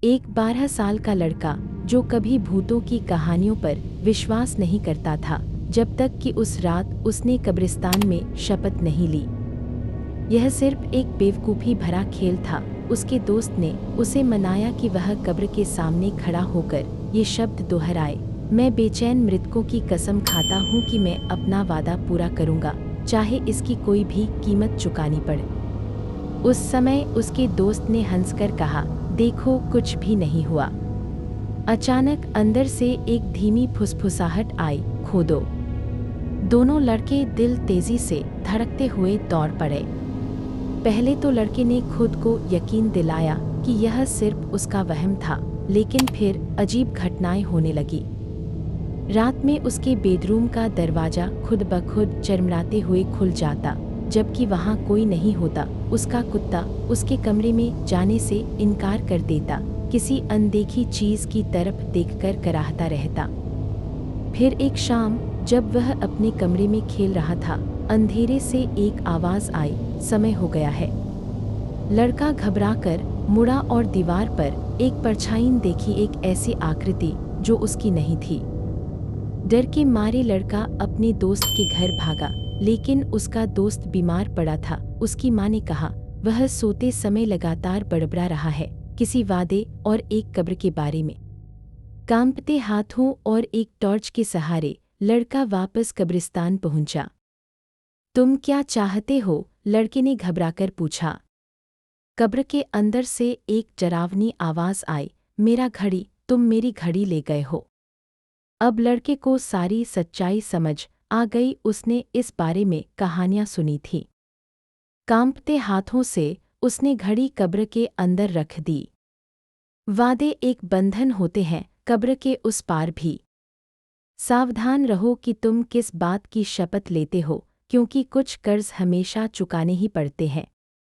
एक 12 साल का लड़का जो कभी भूतों की कहानियों पर विश्वास नहीं करता था, जब तक कि उस रात उसने कब्रिस्तान में शपथ नहीं ली। यह सिर्फ एक बेवकूफ़ी भरा खेल था। उसके दोस्त ने उसे मनाया कि वह कब्र के सामने खड़ा होकर ये शब्द दोहराए, मैं बेचैन मृतकों की कसम खाता हूँ कि मैं अपना वादा पूरा करूँगा, चाहे इसकी कोई भी कीमत चुकानी पड़े। उस समय उसके दोस्त ने हंसकर कहा, देखो कुछ भी नहीं हुआ। अचानक अंदर से एक धीमी फुसफुसाहट आई, खोदो। दोनों लड़के दिल तेजी से धड़कते हुए दौड़ पड़े। पहले तो लड़के ने खुद को यकीन दिलाया कि यह सिर्फ उसका वहम था, लेकिन फिर अजीब घटनाएं होने लगी। रात में उसके बेडरूम का दरवाजा खुद ब खुद चरमराते हुए खुल जाता, जबकि वहाँ कोई नहीं होता। उसका कुत्ता उसके कमरे में जाने से इनकार कर देता, किसी अनदेखी चीज़ की तरफ देखकर कराहता रहता। फिर एक शाम जब वह अपने कमरे में खेल रहा था, अंधेरे से एक आवाज़ आई, समय हो गया है। लड़का घबराकर मुड़ा और दीवार पर एक परछाई देखी, एक ऐसी आकृति जो उसकी नहीं थी। डर के मारे लड़का अपने दोस्त के घर भागा, लेकिन उसका दोस्त बीमार पड़ा था। उसकी माँ ने कहा, वह सोते समय लगातार बड़बड़ा रहा है, किसी वादे और एक कब्र के बारे में। कांपते हाथों और एक टॉर्च के सहारे लड़का वापस कब्रिस्तान पहुंचा। तुम क्या चाहते हो? लड़के ने घबराकर पूछा। कब्र के अंदर से एक डरावनी आवाज़ आई, मेरा घड़ी, तुम मेरी घड़ी ले गए हो। अब लड़के को सारी सच्चाई समझ आ गई। उसने इस बारे में कहानियां सुनी थी। कांपते हाथों से उसने घड़ी कब्र के अंदर रख दी। वादे एक बंधन होते हैं, कब्र के उस पार भी। सावधान रहो कि तुम किस बात की शपथ लेते हो, क्योंकि कुछ कर्ज हमेशा चुकाने ही पड़ते हैं।